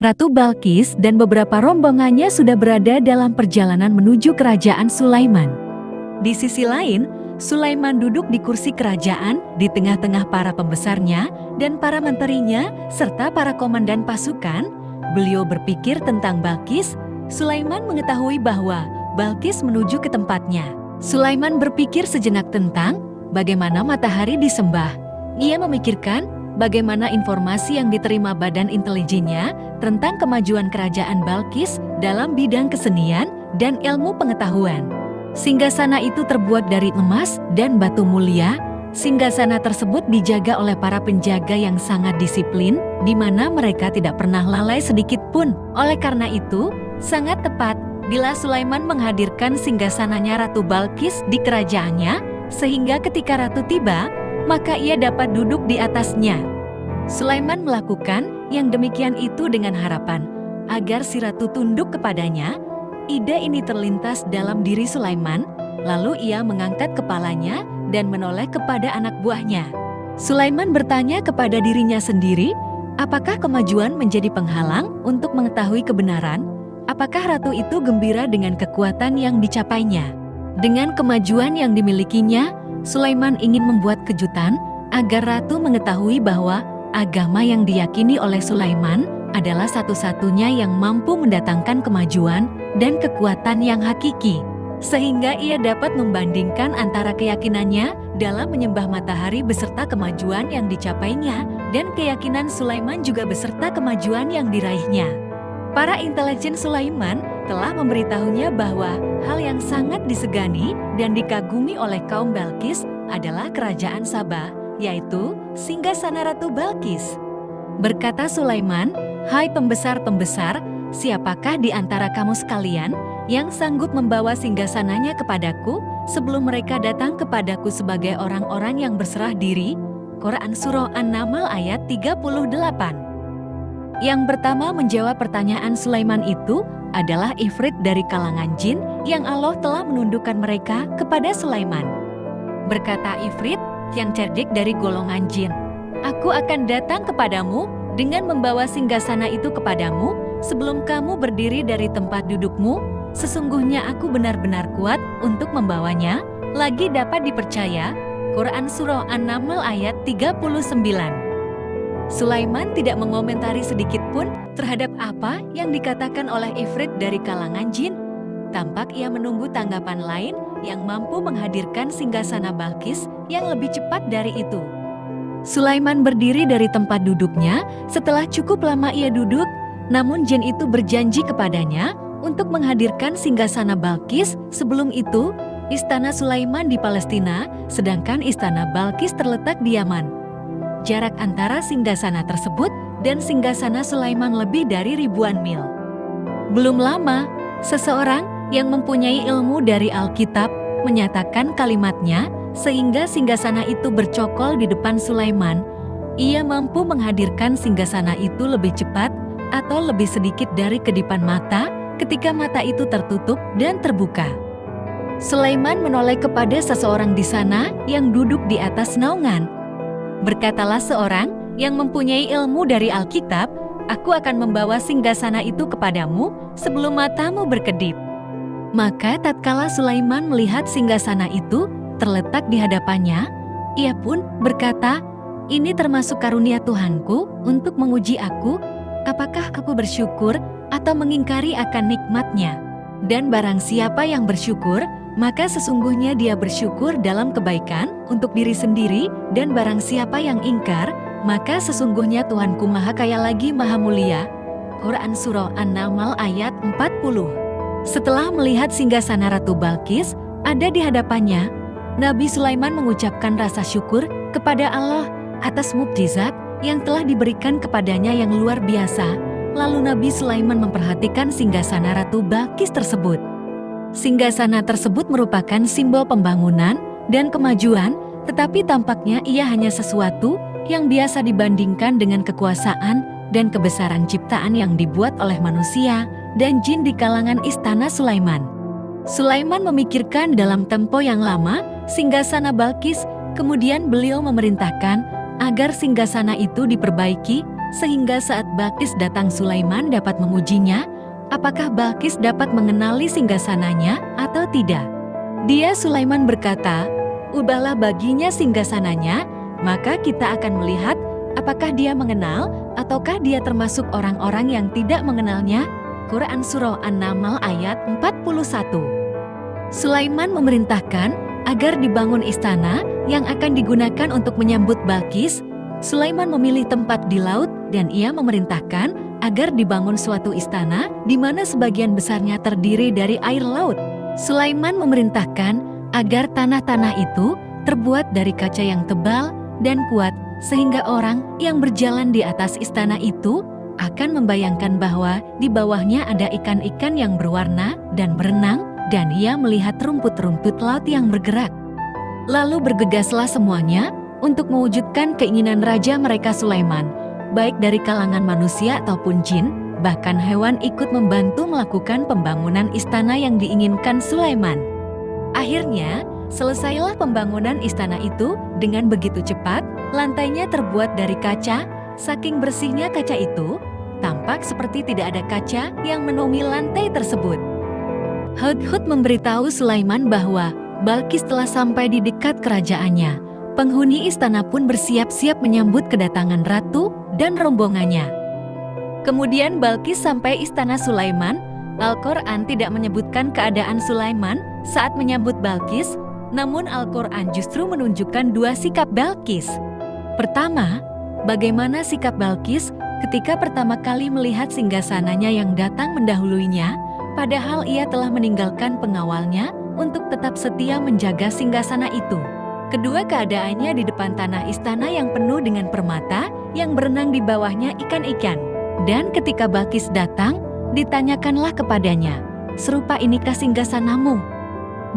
Ratu Balkis dan beberapa rombongannya sudah berada dalam perjalanan menuju kerajaan Sulaiman. Di sisi lain, Sulaiman duduk di kursi kerajaan di tengah-tengah para pembesarnya dan para menterinya serta para komandan pasukan. Beliau berpikir tentang Balkis. Sulaiman mengetahui bahwa Balkis menuju ke tempatnya. Sulaiman berpikir sejenak tentang bagaimana matahari disembah. Ia memikirkan bagaimana informasi yang diterima badan intelijennya tentang kemajuan kerajaan Balkis dalam bidang kesenian dan ilmu pengetahuan. Singgasana itu terbuat dari emas dan batu mulia. Singgasana tersebut dijaga oleh para penjaga yang sangat disiplin, di mana mereka tidak pernah lalai sedikit pun. Oleh karena itu, sangat tepat bila Sulaiman menghadirkan singgasananya Ratu Balkis di kerajaannya, sehingga ketika ratu tiba, maka ia dapat duduk di atasnya. Sulaiman melakukan yang demikian itu dengan harapan agar si ratu tunduk kepadanya. Ide ini terlintas dalam diri Sulaiman, lalu ia mengangkat kepalanya dan menoleh kepada anak buahnya. Sulaiman bertanya kepada dirinya sendiri, apakah kemajuan menjadi penghalang untuk mengetahui kebenaran? Apakah ratu itu gembira dengan kekuatan yang dicapainya? Dengan kemajuan yang dimilikinya, Sulaiman ingin membuat kejutan agar ratu mengetahui bahwa agama yang diyakini oleh Sulaiman adalah satu-satunya yang mampu mendatangkan kemajuan dan kekuatan yang hakiki, sehingga ia dapat membandingkan antara keyakinannya dalam menyembah matahari beserta kemajuan yang dicapainya dan keyakinan Sulaiman juga beserta kemajuan yang diraihnya. Para intelijen Sulaiman telah memberitahunya bahwa hal yang sangat disegani dan dikagumi oleh kaum Balkis adalah kerajaan Sabah, yaitu singgasana Ratu Balkis. Berkata Sulaiman, "Hai pembesar-pembesar, siapakah di antara kamu sekalian yang sanggup membawa singgasananya kepadaku sebelum mereka datang kepadaku sebagai orang-orang yang berserah diri?" Quran Surah An-Naml ayat 38. Yang pertama menjawab pertanyaan Sulaiman itu adalah Ifrit dari kalangan jin yang Allah telah menundukkan mereka kepada Sulaiman. Berkata Ifrit yang cerdik dari golongan jin, "Aku akan datang kepadamu dengan membawa singgasana itu kepadamu sebelum kamu berdiri dari tempat dudukmu. Sesungguhnya aku benar-benar kuat untuk membawanya, lagi dapat dipercaya." Quran Surah An-Naml ayat 39. Sulaiman tidak mengomentari sedikit pun terhadap apa yang dikatakan oleh Ifrit dari kalangan jin. Tampak ia menunggu tanggapan lain yang mampu menghadirkan singgasana Balkis yang lebih cepat dari itu. Sulaiman berdiri dari tempat duduknya. Setelah cukup lama ia duduk, namun jin itu berjanji kepadanya untuk menghadirkan singgasana Balkis. Sebelum itu, istana Sulaiman di Palestina, sedangkan istana Balkis terletak di Yaman. Jarak antara singgasana tersebut dan singgasana Sulaiman lebih dari ribuan mil. Belum lama, seseorang yang mempunyai ilmu dari Alkitab menyatakan kalimatnya sehingga singgasana itu bercokol di depan Sulaiman. Ia mampu menghadirkan singgasana itu lebih cepat atau lebih sedikit dari kedipan mata ketika mata itu tertutup dan terbuka. Sulaiman menoleh kepada seseorang di sana yang duduk di atas naungan. Berkatalah seorang yang mempunyai ilmu dari Alkitab, "Aku akan membawa singgasana itu kepadamu sebelum matamu berkedip." Maka tatkala Sulaiman melihat singgasana itu terletak di hadapannya, ia pun berkata, "Ini termasuk karunia Tuhanku untuk menguji aku, apakah aku bersyukur atau mengingkari akan nikmatnya. Dan barang siapa yang bersyukur, maka sesungguhnya dia bersyukur dalam kebaikan untuk diri sendiri, dan barang siapa yang ingkar, maka sesungguhnya Tuhanku Maha Kaya lagi Maha Mulia." Quran Surah An-Naml ayat 40. Setelah melihat singgasana Ratu Balkis ada di hadapannya, Nabi Sulaiman mengucapkan rasa syukur kepada Allah atas mukjizat yang telah diberikan kepadanya yang luar biasa. Lalu Nabi Sulaiman memperhatikan singgasana Ratu Balkis tersebut. Singgasana tersebut merupakan simbol pembangunan dan kemajuan, tetapi tampaknya ia hanya sesuatu yang biasa dibandingkan dengan kekuasaan dan kebesaran ciptaan yang dibuat oleh manusia dan jin di kalangan istana Sulaiman. Sulaiman memikirkan dalam tempo yang lama singgasana Balkis, kemudian beliau memerintahkan agar singgasana itu diperbaiki sehingga saat Balkis datang Sulaiman dapat mengujinya, apakah Balkis dapat mengenali singgasananya atau tidak. Dia Sulaiman berkata, "Ubahlah baginya singgasananya, maka kita akan melihat apakah dia mengenal ataukah dia termasuk orang-orang yang tidak mengenalnya." Quran Surah An-Naml ayat 41. Sulaiman memerintahkan agar dibangun istana yang akan digunakan untuk menyambut Balkis. Sulaiman memilih tempat di laut dan ia memerintahkan agar dibangun suatu istana di mana sebagian besarnya terdiri dari air laut. Sulaiman memerintahkan agar tanah-tanah itu terbuat dari kaca yang tebal dan kuat sehingga orang yang berjalan di atas istana itu akan membayangkan bahwa di bawahnya ada ikan-ikan yang berwarna dan berenang, dan ia melihat rumput-rumput laut yang bergerak. Lalu bergegaslah semuanya untuk mewujudkan keinginan raja mereka Sulaiman, baik dari kalangan manusia ataupun jin, bahkan hewan ikut membantu melakukan pembangunan istana yang diinginkan Sulaiman. Akhirnya, selesailah pembangunan istana itu dengan begitu cepat. Lantainya terbuat dari kaca, saking bersihnya kaca itu, tampak seperti tidak ada kaca yang menutupi lantai tersebut. Hudhud memberitahu Sulaiman bahwa Balkis telah sampai di dekat kerajaannya. Penghuni istana pun bersiap-siap menyambut kedatangan ratu dan rombongannya. Kemudian Balkis sampai istana Sulaiman. Al-Quran tidak menyebutkan keadaan Sulaiman saat menyambut Balkis, namun Al-Quran justru menunjukkan dua sikap Balkis. Pertama, bagaimana sikap Balkis ketika pertama kali melihat singgasananya yang datang mendahuluinya, padahal ia telah meninggalkan pengawalnya untuk tetap setia menjaga singgasana itu. Kedua, keadaannya di depan tanah istana yang penuh dengan permata yang berenang di bawahnya ikan-ikan. Dan ketika Balkis datang, ditanyakanlah kepadanya, "Serupa inikah singgasanamu?"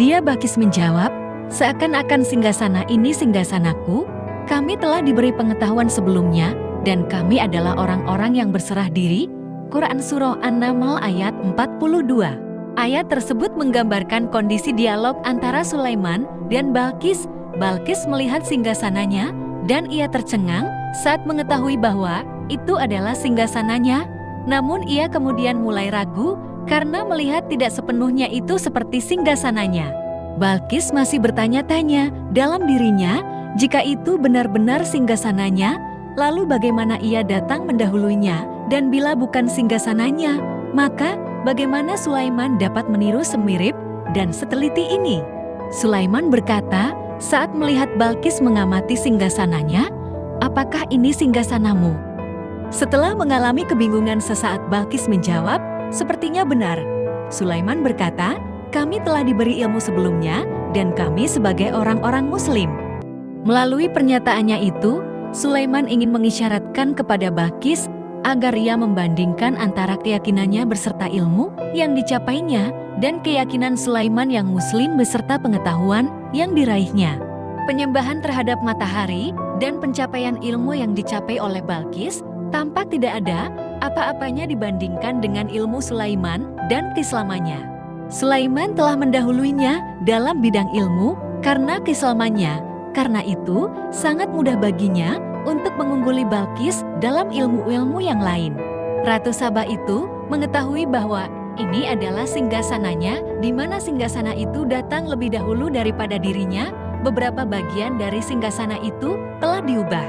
Dia Balkis menjawab, "Seakan-akan singgasana ini singgasanaku. Kami telah diberi pengetahuan sebelumnya, dan kami adalah orang-orang yang berserah diri." Quran Surah An-Naml ayat 42. Ayat tersebut menggambarkan kondisi dialog antara Sulaiman dan Balkis. Balkis melihat singgasananya, dan ia tercengang saat mengetahui bahwa itu adalah singgasananya. Namun ia kemudian mulai ragu karena melihat tidak sepenuhnya itu seperti singgasananya. Balkis masih bertanya-tanya dalam dirinya, jika itu benar-benar singgasananya, lalu bagaimana ia datang mendahuluinya, dan bila bukan singgasananya, maka bagaimana Sulaiman dapat meniru semirip dan seteliti ini? Sulaiman berkata saat melihat Balkis mengamati singgasananya, "Apakah ini singgasanamu?" Setelah mengalami kebingungan sesaat, Balkis menjawab, "Sepertinya benar." Sulaiman berkata, "Kami telah diberi ilmu sebelumnya, dan kami sebagai orang-orang Muslim." Melalui pernyataannya itu, Sulaiman ingin mengisyaratkan kepada Balkis agar ia membandingkan antara keyakinannya beserta ilmu yang dicapainya dan keyakinan Sulaiman yang Muslim beserta pengetahuan yang diraihnya. Penyembahan terhadap matahari dan pencapaian ilmu yang dicapai oleh Balkis tampak tidak ada apa-apanya dibandingkan dengan ilmu Sulaiman dan keislamannya. Sulaiman telah mendahuluinya dalam bidang ilmu karena keislamannya. Karena itu, sangat mudah baginya untuk mengungguli Balkis dalam ilmu-ilmu yang lain. Ratu Saba itu mengetahui bahwa ini adalah singgasananya, di mana singgasana itu datang lebih dahulu daripada dirinya. Beberapa bagian dari singgasana itu telah diubah.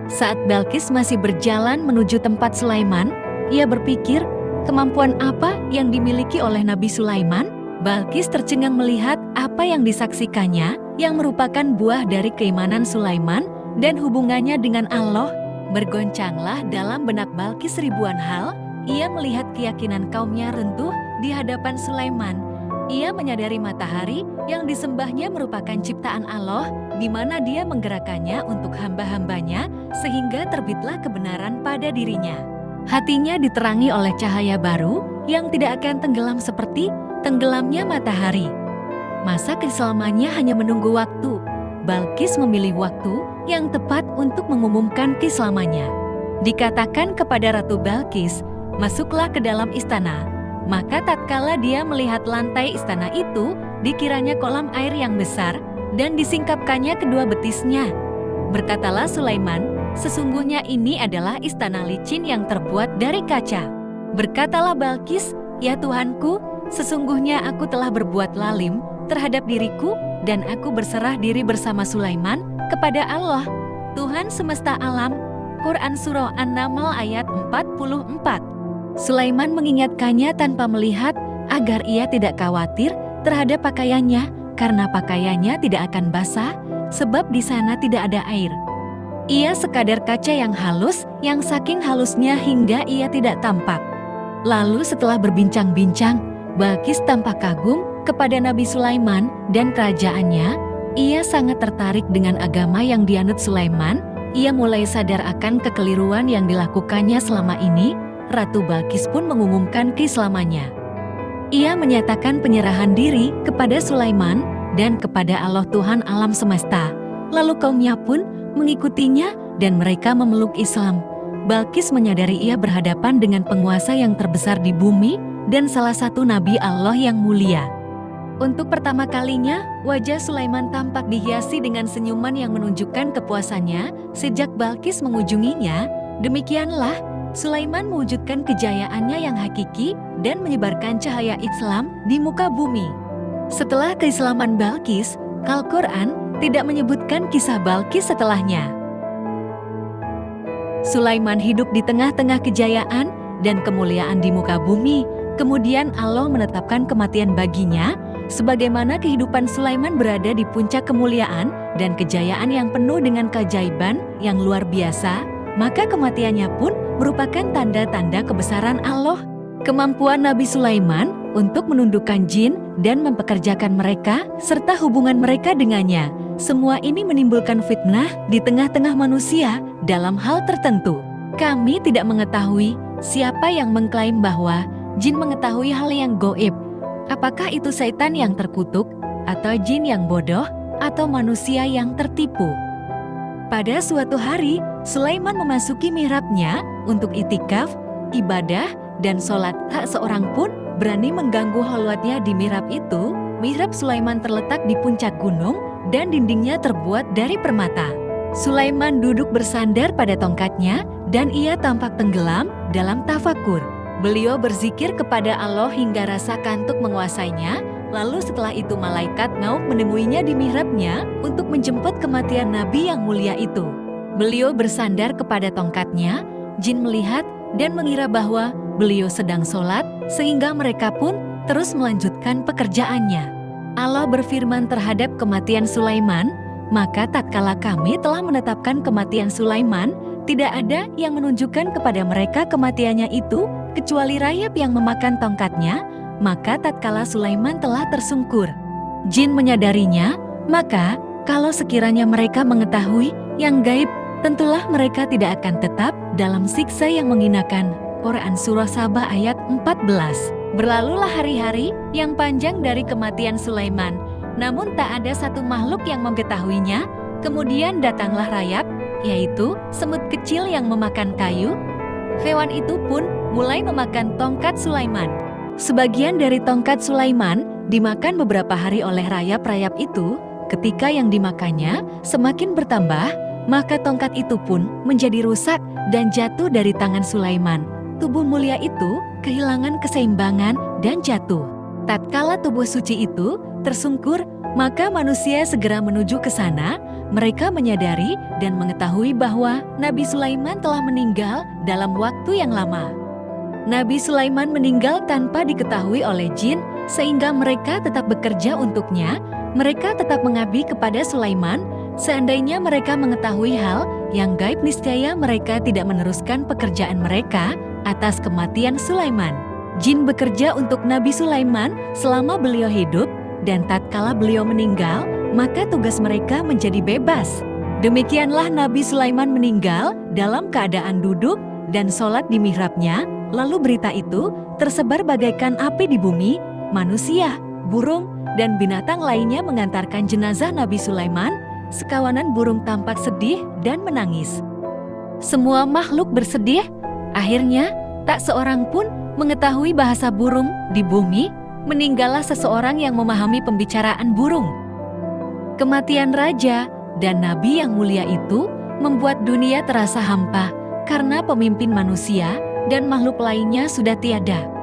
Saat Balkis masih berjalan menuju tempat Sulaiman, ia berpikir, kemampuan apa yang dimiliki oleh Nabi Sulaiman? Balkis tercengang melihat apa yang disaksikannya, yang merupakan buah dari keimanan Sulaiman dan hubungannya dengan Allah. Bergoncanglah dalam benak Balkis ribuan hal. Ia melihat keyakinan kaumnya runtuh di hadapan Sulaiman. Ia menyadari matahari yang disembahnya merupakan ciptaan Allah, di mana dia menggerakkannya untuk hamba-hambanya, sehingga terbitlah kebenaran pada dirinya. Hatinya diterangi oleh cahaya baru yang tidak akan tenggelam seperti tenggelamnya matahari. Masa keislamannya hanya menunggu waktu. Balkis memilih waktu yang tepat untuk mengumumkan keislamannya. Dikatakan kepada Ratu Balkis, "Masuklah ke dalam istana." Maka tatkala dia melihat lantai istana itu, dikiranya kolam air yang besar dan disingkapkannya kedua betisnya. Berkatalah Sulaiman, Sesungguhnya ini adalah istana licin yang terbuat dari kaca. Berkatalah Balkis, "Ya Tuhanku, sesungguhnya aku telah berbuat lalim terhadap diriku dan aku berserah diri bersama Sulaiman kepada Allah, Tuhan semesta alam." Quran Surah An-Naml ayat 44. Sulaiman mengingatkannya tanpa melihat agar ia tidak khawatir terhadap pakaiannya karena pakaiannya tidak akan basah sebab di sana tidak ada air. Ia sekadar kaca yang halus yang saking halusnya hingga ia tidak tampak. Lalu setelah berbincang-bincang, Balkis tampak kagum kepada Nabi Sulaiman dan kerajaannya. Ia sangat tertarik dengan agama yang dianut Sulaiman. Ia mulai sadar akan kekeliruan yang dilakukannya selama ini. Ratu Balkis pun mengumumkan keislamannya. Ia menyatakan penyerahan diri kepada Sulaiman dan kepada Allah Tuhan alam semesta. Lalu kaumnya pun mengikutinya dan mereka memeluk Islam. Balkis menyadari ia berhadapan dengan penguasa yang terbesar di bumi dan salah satu nabi Allah yang mulia. Untuk pertama kalinya, wajah Sulaiman tampak dihiasi dengan senyuman yang menunjukkan kepuasannya sejak Balkis mengunjunginya. Demikianlah, Sulaiman mewujudkan kejayaannya yang hakiki dan menyebarkan cahaya Islam di muka bumi. Setelah keislaman Balkis, Al-Quran tidak menyebutkan kisah Balkis setelahnya. Sulaiman hidup di tengah-tengah kejayaan dan kemuliaan di muka bumi. Kemudian Allah menetapkan kematian baginya, sebagaimana kehidupan Sulaiman berada di puncak kemuliaan dan kejayaan yang penuh dengan keajaiban yang luar biasa, maka kematiannya pun merupakan tanda-tanda kebesaran Allah. Kemampuan Nabi Sulaiman untuk menundukkan jin dan mempekerjakan mereka serta hubungan mereka dengannya, semua ini menimbulkan fitnah di tengah-tengah manusia dalam hal tertentu. Kami tidak mengetahui siapa yang mengklaim bahwa jin mengetahui hal yang gaib. Apakah itu setan yang terkutuk, atau jin yang bodoh, atau manusia yang tertipu? Pada suatu hari, Sulaiman memasuki mihrabnya untuk itikaf, ibadah, dan sholat. Tak seorang pun berani mengganggu khalwatnya di mihrab itu. Mihrab Sulaiman terletak di puncak gunung dan dindingnya terbuat dari permata. Sulaiman duduk bersandar pada tongkatnya dan ia tampak tenggelam dalam tafakur. Beliau berzikir kepada Allah hingga rasa kantuk menguasainya. Lalu setelah itu malaikat maut menemuinya di mihrabnya untuk menjemput kematian Nabi yang mulia itu. Beliau bersandar kepada tongkatnya, jin melihat dan mengira bahwa beliau sedang sholat, sehingga mereka pun terus melanjutkan pekerjaannya. Allah berfirman terhadap kematian Sulaiman, "Maka tatkala kami telah menetapkan kematian Sulaiman, tidak ada yang menunjukkan kepada mereka kematiannya itu, kecuali rayap yang memakan tongkatnya. Maka tatkala Sulaiman telah tersungkur, jin menyadarinya, maka kalau sekiranya mereka mengetahui yang gaib, tentulah mereka tidak akan tetap dalam siksa yang menghinakan." Quran Surah Sabah ayat 14. Berlalulah hari-hari yang panjang dari kematian Sulaiman, namun tak ada satu makhluk yang mengetahuinya. Kemudian datanglah rayap, yaitu semut kecil yang memakan kayu. Hewan itu pun mulai memakan tongkat Sulaiman. Sebagian dari tongkat Sulaiman dimakan beberapa hari oleh rayap-rayap itu. Ketika yang dimakannya semakin bertambah, maka tongkat itu pun menjadi rusak dan jatuh dari tangan Sulaiman. Tubuh mulia itu kehilangan keseimbangan dan jatuh. Tatkala tubuh suci itu tersungkur, maka manusia segera menuju ke sana. Mereka menyadari dan mengetahui bahwa Nabi Sulaiman telah meninggal dalam waktu yang lama. Nabi Sulaiman meninggal tanpa diketahui oleh jin, sehingga mereka tetap bekerja untuknya. Mereka tetap mengabdi kepada Sulaiman. Seandainya mereka mengetahui hal yang gaib, niscaya mereka tidak meneruskan pekerjaan mereka atas kematian Sulaiman. Jin bekerja untuk Nabi Sulaiman selama beliau hidup, dan tatkala beliau meninggal, maka tugas mereka menjadi bebas. Demikianlah Nabi Sulaiman meninggal dalam keadaan duduk dan sholat di mihrabnya. Lalu berita itu tersebar bagaikan api di bumi. Manusia, burung, dan binatang lainnya mengantarkan jenazah Nabi Sulaiman. Sekawanan burung tampak sedih dan menangis. Semua makhluk bersedih. Akhirnya, tak seorang pun mengetahui bahasa burung di bumi. Meninggallah seseorang yang memahami pembicaraan burung. Kematian raja dan nabi yang mulia itu membuat dunia terasa hampa karena pemimpin manusia dan makhluk lainnya sudah tiada.